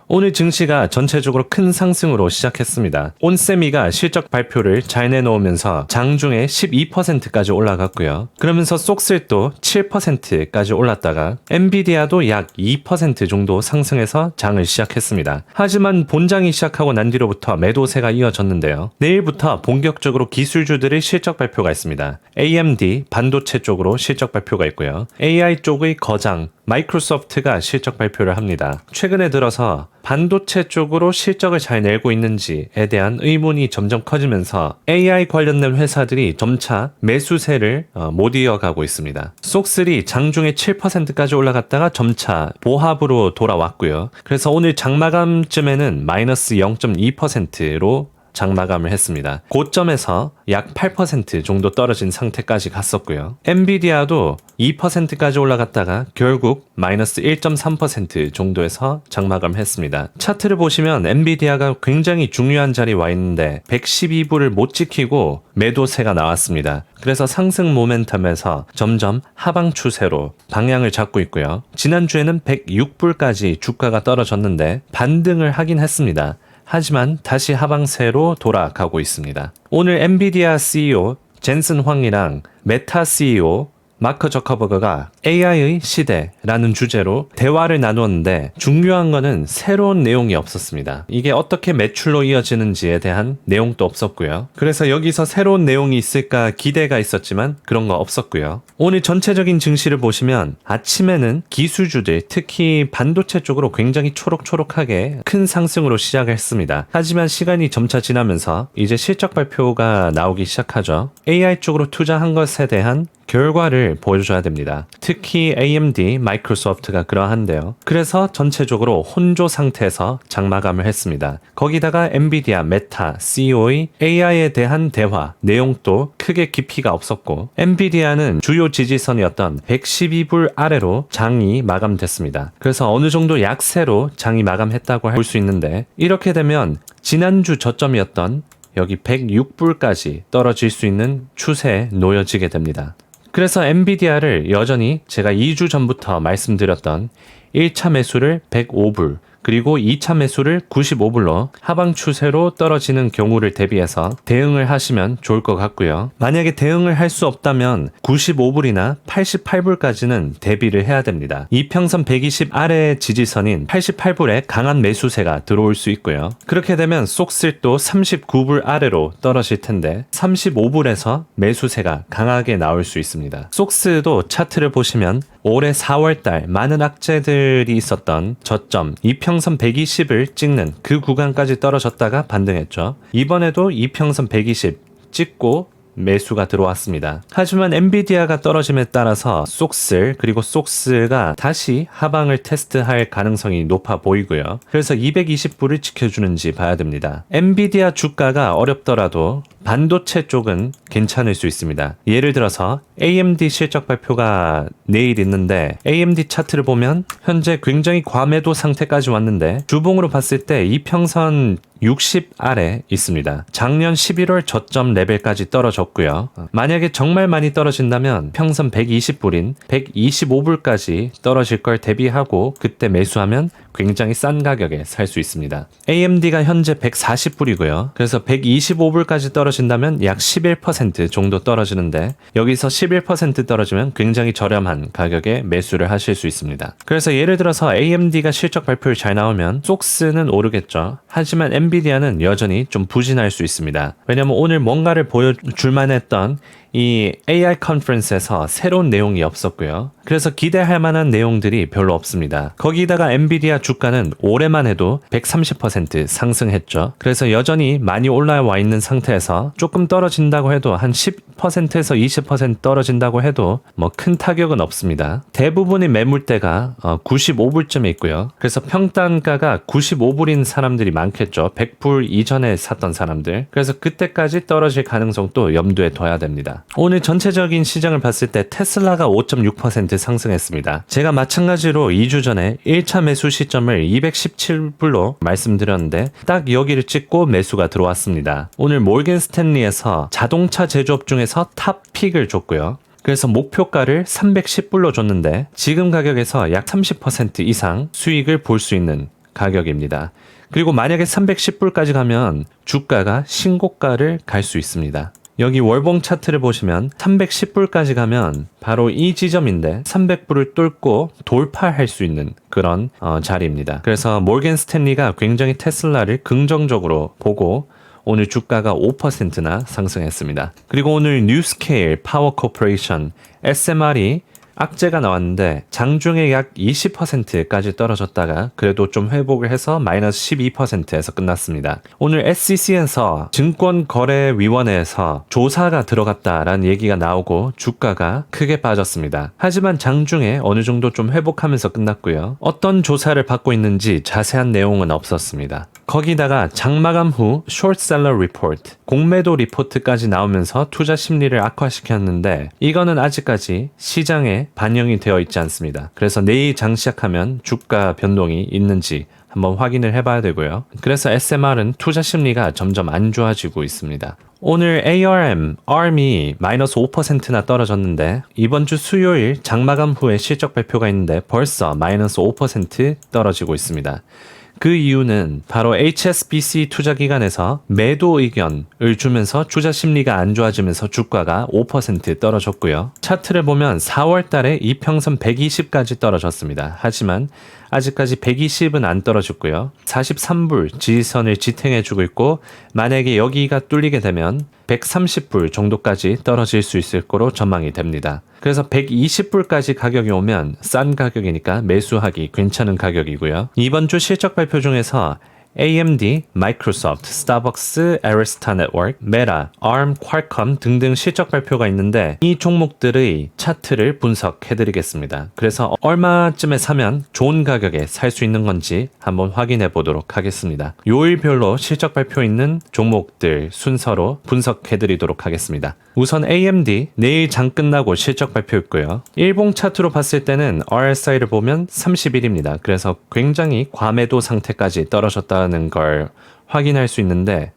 오늘 증시가 전체적으로 큰 상승으로 시작했습니다. 온세미가 실적 발표를 잘 내놓으면서 장중에 12%까지 올라갔고요. 그러면서 쏙슬도 7%까지 올랐다가 엔비디아도 약 2% 정도 상승해서 장을 시작했습니다. 하지만 본장이 시작하고 난 뒤로부터 매도세가 이어졌는데요. 내일부터 본격적으로 기술주들의 실적 발표가 있습니다. AMD 반도체 쪽으로 실적 발표가 있고요. AI 쪽의 거장 마이크로소프트가 실적 발표를 합니다. 최근에 들어서 반도체 쪽으로 실적을 잘 내고 있는지에 대한 의문이 점점 커지면서 AI 관련된 회사들이 점차 매수세를 못 이어가고 있습니다. 쏙3 장중에 7%까지 올라갔다가 점차 보합으로 돌아왔고요. 그래서 오늘 장마감쯤에는 마이너스 0.2%로 장마감을 했습니다. 고점에서 약 8% 정도 떨어진 상태까지 갔었고요. 엔비디아도 2%까지 올라갔다가 결국 마이너스 1.3% 정도에서 장마감을 했습니다. 차트를 보시면 엔비디아가 굉장히 중요한 자리에 와 있는데 112불을 못 지키고 매도세가 나왔습니다. 그래서 상승 모멘텀에서 점점 하방 추세로 방향을 잡고 있고요. 지난주에는 106불까지 주가가 떨어졌는데 반등을 하긴 했습니다. 하지만 다시 하방세로 돌아가고 있습니다. 오늘 엔비디아 CEO 젠슨 황이랑 메타 CEO 마크 저커버그가 AI의 시대라는 주제로 대화를 나누었는데 중요한 거는 새로운 내용이 없었습니다. 이게 어떻게 매출로 이어지는지에 대한 내용도 없었고요. 그래서 여기서 새로운 내용이 있을까 기대가 있었지만 그런 거 없었고요. 오늘 전체적인 증시를 보시면 아침에는 기술주들 특히 반도체 쪽으로 굉장히 초록초록하게 큰 상승으로 시작했습니다. 하지만 시간이 점차 지나면서 이제 실적 발표가 나오기 시작하죠. AI 쪽으로 투자한 것에 대한 결과를 보여줘야 됩니다. 특히 AMD, 마이크로소프트가 그러한데요. 그래서 전체적으로 혼조 상태에서 장마감을 했습니다. 거기다가 엔비디아, 메타, CEO의 AI에 대한 대화, 내용도 크게 깊이가 없었고 엔비디아는 주요 지지선이었던 112불 아래로 장이 마감됐습니다. 그래서 어느 정도 약세로 장이 마감했다고 볼 수 있는데 이렇게 되면 지난주 저점이었던 여기 106불까지 떨어질 수 있는 추세에 놓여지게 됩니다. 그래서 엔비디아를 여전히 제가 2주 전부터 말씀드렸던 1차 매수를 105불 그리고 2차 매수를 95불로 하방 추세로 떨어지는 경우를 대비해서 대응을 하시면 좋을 것 같고요. 만약에 대응을 할 수 없다면 95불이나 88불까지는 대비를 해야 됩니다. 이평선 120 아래의 지지선인 88불에 강한 매수세가 들어올 수 있고요. 그렇게 되면 쏙슬도 39불 아래로 떨어질 텐데 35불에서 매수세가 강하게 나올 수 있습니다. 쏙스도 차트를 보시면 올해 4월달 많은 악재들이 있었던 저점 이평선 120을 찍는 그 구간까지 떨어졌다가 반등했죠. 이번에도 이평선 120 찍고 매수가 들어왔습니다. 하지만 엔비디아가 떨어짐에 따라서 쏙슬 그리고 쏙스가 다시 하방을 테스트할 가능성이 높아 보이고요. 그래서 220불을 지켜주는지 봐야 됩니다. 엔비디아 주가가 어렵더라도 반도체 쪽은 괜찮을 수 있습니다. 예를 들어서 AMD 실적 발표가 내일 있는데 AMD 차트를 보면 현재 굉장히 과매도 상태까지 왔는데 주봉으로 봤을 때 이평선 60 아래 있습니다. 작년 11월 저점 레벨까지 떨어졌고요. 만약에 정말 많이 떨어진다면 평선 120불인 125불까지 떨어질 걸 대비하고 그때 매수하면 굉장히 싼 가격에 살 수 있습니다. AMD가 현재 140불이고요. 그래서 125불까지 떨어진다면 약 11% 정도 떨어지는데 여기서 11% 떨어지면 굉장히 저렴한 가격에 매수를 하실 수 있습니다. 그래서 예를 들어서 AMD가 실적 발표를 잘 나오면 쏙스는 오르겠죠. 하지만 엔비디아는 여전히 좀 부진할 수 있습니다. 왜냐면 오늘 뭔가를 보여줄만 했던 이 AI 컨퍼런스에서 새로운 내용이 없었고요. 그래서 기대할 만한 내용들이 별로 없습니다. 거기다가 엔비디아 주가는 올해만 해도 130% 상승했죠. 그래서 여전히 많이 올라와 있는 상태에서 조금 떨어진다고 해도 한 10%에서 20% 떨어진다고 해도 뭐 큰 타격은 없습니다. 대부분의 매물대가 95불쯤에 있고요. 그래서 평단가가 95불인 사람들이 많겠죠. 100불 이전에 샀던 사람들. 그래서 그때까지 떨어질 가능성도 염두에 둬야 됩니다. 오늘 전체적인 시장을 봤을 때 테슬라가 5.6% 상승했습니다. 제가 마찬가지로 2주 전에 1차 매수 시점을 217불로 말씀드렸는데 딱 여기를 찍고 매수가 들어왔습니다. 오늘 몰겐 스탠리에서 자동차 제조업 중에서 탑 픽을 줬고요. 그래서 목표가를 310불로 줬는데 지금 가격에서 약 30% 이상 수익을 볼 수 있는 가격입니다. 그리고 만약에 310불까지 가면 주가가 신고가를 갈 수 있습니다. 여기 월봉 차트를 보시면 310불까지 가면 바로 이 지점인데 300불을 뚫고 돌파할 수 있는 그런 자리입니다. 그래서 모건 스탠리가 굉장히 테슬라를 긍정적으로 보고 오늘 주가가 5%나 상승했습니다. 그리고 오늘 뉴스케일 파워 코퍼레이션 SMR이 악재가 나왔는데 장중에 약 20%까지 떨어졌다가 그래도 좀 회복을 해서 마이너스 12%에서 끝났습니다. 오늘 SEC에서 증권거래위원회에서 조사가 들어갔다라는 얘기가 나오고 주가가 크게 빠졌습니다. 하지만 장중에 어느 정도 좀 회복하면서 끝났고요. 어떤 조사를 받고 있는지 자세한 내용은 없었습니다. 거기다가 장마감 후 숏셀러 리포트, 공매도 리포트까지 나오면서 투자 심리를 악화시켰는데 이거는 아직까지 시장에 반영이 되어 있지 않습니다. 그래서 내일 장 시작하면 주가 변동이 있는지 한번 확인을 해봐야 되고요. 그래서 SMR은 투자 심리가 점점 안 좋아지고 있습니다. 오늘 ARM이 마이너스 5%나 떨어졌는데 이번 주 수요일 장마감 후에 실적 발표가 있는데 벌써 마이너스 5% 떨어지고 있습니다. 그 이유는 바로 HSBC 투자기관에서 매도 의견을 주면서 투자 심리가 안 좋아지면서 주가가 5% 떨어졌고요. 차트를 보면 4월 달에 이평선 120까지 떨어졌습니다. 하지만 아직까지 120은 안 떨어졌고요. 43불 지지선을 지탱해주고 있고 만약에 여기가 뚫리게 되면 130불 정도까지 떨어질 수 있을 거로 전망이 됩니다. 그래서 120불까지 가격이 오면 싼 가격이니까 매수하기 괜찮은 가격이고요. 이번 주 실적 발표 중에서 AMD, 마이크로소프트, 스타벅스, 에리스타 네트워크, 메타, ARM, 퀄컴 등등 실적 발표가 있는데 이 종목들의 차트를 분석해드리겠습니다. 그래서 얼마쯤에 사면 좋은 가격에 살 수 있는 건지 한번 확인해 보도록 하겠습니다. 요일별로 실적 발표 있는 종목들 순서로 분석해드리도록 하겠습니다. 우선 AMD 내일 장 끝나고 실적 발표 있고요. 일봉 차트로 봤을 때는 RSI를 보면 30일입니다. 그래서 굉장히 과매도 상태까지 떨어졌다는 걸 확인할 수 있는데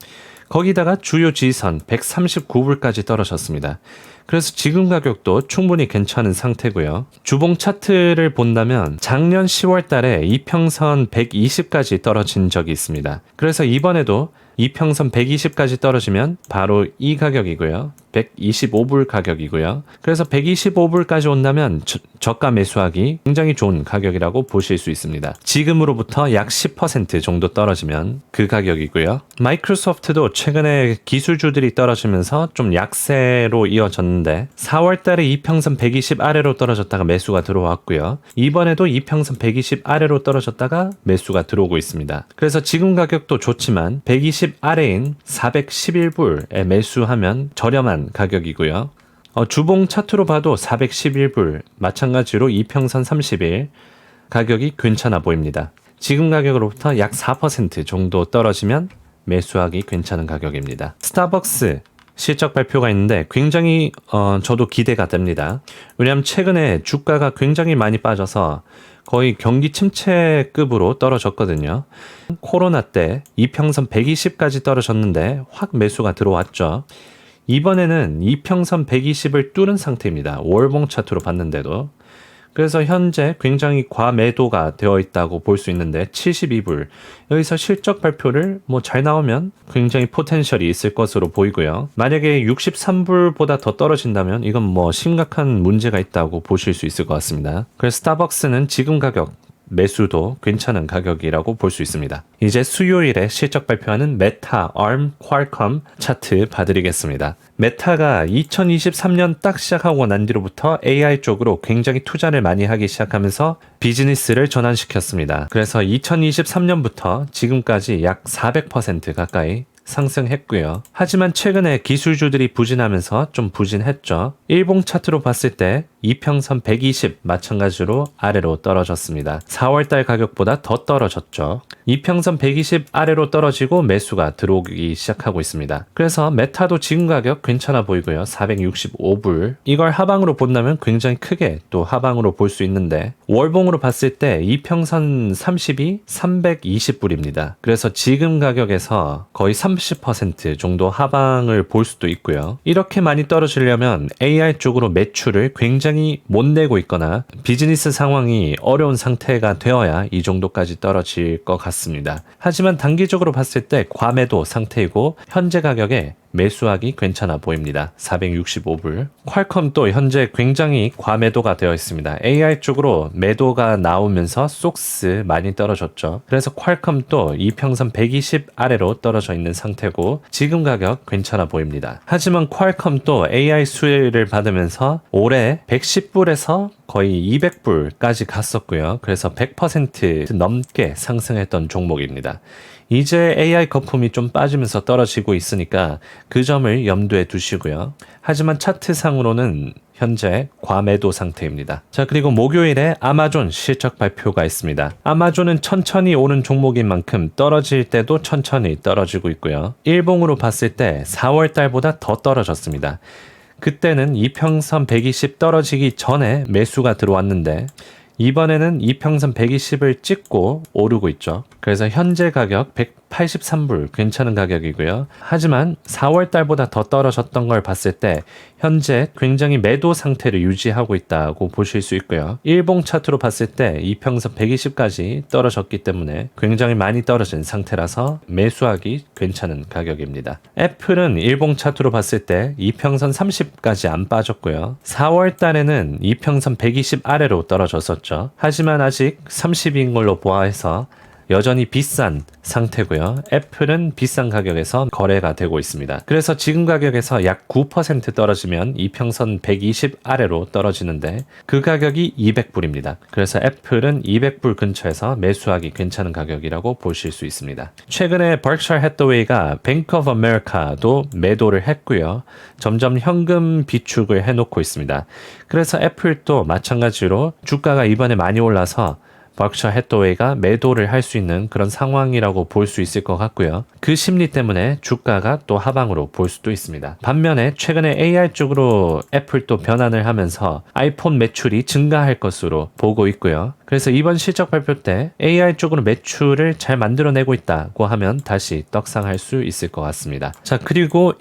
거기다가 주요 지지선 139불까지 떨어졌습니다. 그래서 지금 가격도 충분히 괜찮은 상태고요. 주봉 차트를 본다면 작년 10월 달에 이평선 120까지 떨어진 적이 있습니다. 그래서 이번에도 이평선 120까지 떨어지면 바로 이 가격이고요. 125불 가격이고요. 그래서 125불까지 온다면 저가 매수하기 굉장히 좋은 가격이라고 보실 수 있습니다. 지금으로부터 약 10% 정도 떨어지면 그 가격이고요. 마이크로소프트도 최근에 기술주들이 떨어지면서 좀 약세로 이어졌는데 4월 달에 이평선 120 아래로 떨어졌다가 매수가 들어왔고요. 이번에도 이평선 120 아래로 떨어졌다가 매수가 들어오고 있습니다. 그래서 지금 가격도 좋지만 120 아래인 411불에 매수하면 저렴한 가격이고요. 주봉 차트로 봐도 411불 마찬가지로 이평선 30일 가격이 괜찮아 보입니다. 지금 가격으로부터 약 4% 정도 떨어지면 매수하기 괜찮은 가격입니다. 스타벅스 실적 발표가 있는데 굉장히 저도 기대가 됩니다. 왜냐하면 최근에 주가가 굉장히 많이 빠져서 거의 경기 침체급으로 떨어졌거든요. 코로나 때 이평선 120까지 떨어졌는데 확 매수가 들어왔죠. 이번에는 이평선 120을 뚫은 상태입니다. 월봉 차트로 봤는데도. 그래서 현재 굉장히 과매도가 되어 있다고 볼 수 있는데 72불 여기서 실적 발표를 잘 나오면 굉장히 포텐셜이 있을 것으로 보이고요. 만약에 63불보다 더 떨어진다면 이건 심각한 문제가 있다고 보실 수 있을 것 같습니다. 그래서 스타벅스는 지금 가격 매수도 괜찮은 가격이라고 볼 수 있습니다. 이제 수요일에 실적 발표하는 메타, ARM, 퀄컴 차트 봐드리겠습니다. 메타가 2023년 딱 시작하고 난 뒤로부터 AI 쪽으로 굉장히 투자를 많이 하기 시작하면서 비즈니스를 전환시켰습니다. 그래서 2023년부터 지금까지 약 400% 가까이 상승했고요. 하지만 최근에 기술주들이 부진하면서 좀 부진했죠. 일봉 차트로 봤을 때 이평선 120 마찬가지로 아래로 떨어졌습니다. 4월달 가격보다 더 떨어졌죠. 이평선 120 아래로 떨어지고 매수가 들어오기 시작하고 있습니다. 그래서 메타도 지금 가격 괜찮아 보이고요. 465불. 이걸 하방으로 본다면 굉장히 크게 또 하방으로 볼 수 있는데 월봉으로 봤을 때 이평선 30이 320불입니다. 그래서 지금 가격에서 거의 30% 정도 하방을 볼 수도 있고요. 이렇게 많이 떨어지려면 AI 쪽으로 매출을 굉장히 못 내고 있거나 비즈니스 상황이 어려운 상태가 되어야 이 정도까지 떨어질 것 같습니다. 하지만 단기적으로 봤을 때 과매도 상태이고 현재 가격에 매수하기 괜찮아 보입니다. 465불. 퀄컴도 현재 굉장히 과매도가 되어 있습니다. AI 쪽으로 매도가 나오면서 속스 많이 떨어졌죠. 그래서 퀄컴도 이평선 120 아래로 떨어져 있는 상태고 지금 가격 괜찮아 보입니다. 하지만 퀄컴도 AI 수혜를 받으면서 올해 110불에서 거의 200불까지 갔었고요. 그래서 100% 넘게 상승했던 종목입니다. 이제 AI 거품이 좀 빠지면서 떨어지고 있으니까 그 점을 염두에 두시고요. 하지만 차트상으로는 현재 과매도 상태입니다. 자, 그리고 목요일에 아마존 실적 발표가 있습니다. 아마존은 천천히 오른 종목인 만큼 떨어질 때도 천천히 떨어지고 있고요. 일봉으로 봤을 때 4월 달보다 더 떨어졌습니다. 그때는 이평선 120 떨어지기 전에 매수가 들어왔는데 이번에는 이평선 120을 찍고 오르고 있죠. 그래서 현재 가격 183불 괜찮은 가격이고요. 하지만 4월 달보다 더 떨어졌던 걸 봤을 때 현재 굉장히 매도 상태를 유지하고 있다고 보실 수 있고요. 일봉 차트로 봤을 때 이평선 120까지 떨어졌기 때문에 굉장히 많이 떨어진 상태라서 매수하기 괜찮은 가격입니다. 애플은 일봉 차트로 봤을 때 이평선 30까지 안 빠졌고요. 4월 달에는 이평선 120 아래로 떨어졌었죠. 하지만 아직 30인 걸로 보아해서 여전히 비싼 상태고요. 애플은 비싼 가격에서 거래가 되고 있습니다. 그래서 지금 가격에서 약 9% 떨어지면 이평선 120 아래로 떨어지는데 그 가격이 200불입니다. 그래서 애플은 200불 근처에서 매수하기 괜찮은 가격이라고 보실 수 있습니다. 최근에 버크셔 해서웨이가 뱅크 오브 아메리카도 매도를 했고요. 점점 현금 비축을 해놓고 있습니다. 그래서 애플도 마찬가지로 주가가 이번에 많이 올라서 버크셔 해서웨이가 매도를 할 수 있는 그런 상황이라고 볼 수 있을 것 같고요. 그 심리 때문에 주가가 또 하방으로 볼 수도 있습니다. 반면에 최근에 AI 쪽으로 애플도 변환을 하면서 아이폰 매출이 증가할 것으로 보고 있고요. 그래서 이번 실적 발표 때 AI 쪽으로 매출을 잘 만들어내고 있다고 하면 다시 떡상할 수 있을 것 같습니다. 자, 그리고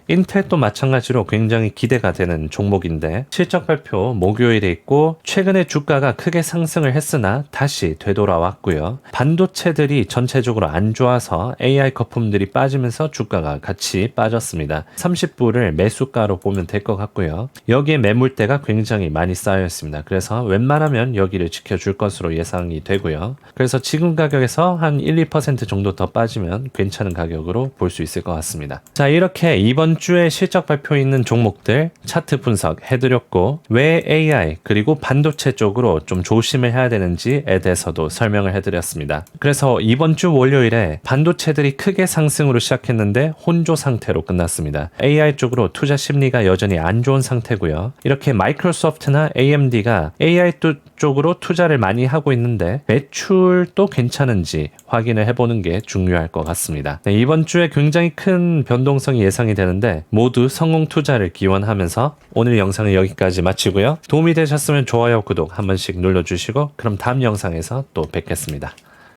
인텔도 마찬가지로 굉장히 기대가 되는 종목인데 실적 발표 목요일에 있고 최근에 주가가 크게 상승을 했으나 다시 되돌아왔고요. 반도체들이 전체적으로 안 좋아서 AI 거품들이 빠지면서 주가가 같이 빠졌습니다. 30불을 매수가로 보면 될 것 같고요. 여기에 매물대가 굉장히 많이 쌓여 있습니다. 그래서 웬만하면 여기를 지켜줄 것으로 예상이 되고요. 그래서 지금 가격에서 한 1-2% 정도 더 빠지면 괜찮은 가격으로 볼 수 있을 것 같습니다. 자, 이렇게 이번 주에 실적 발표 있는 종목들 차트 분석 해드렸고 왜 AI 그리고 반도체 쪽으로 좀 조심을 해야 되는지에 대해서도 설명을 해드렸습니다. 그래서 이번 주 월요일에 반도체들이 크게 상승으로 시작했는데 혼조 상태로 끝났습니다. AI 쪽으로 투자 심리가 여전히 안 좋은 상태고요. 이렇게 마이크로소프트나 AMD가 AI 쪽으로 투자를 많이 하고 있는데 매출도 괜찮은지 확인을 해보는 게 중요할 것 같습니다. 네, 이번 주에 굉장히 큰 변동성이 예상이 되는데 모두 성공 투자를 기원하면서 오늘 영상은 여기까지 마치고요. 도움이 되셨으면 좋아요, 구독 한 번씩 눌러주시고 그럼 다음 영상에서 또 뵙겠습니다.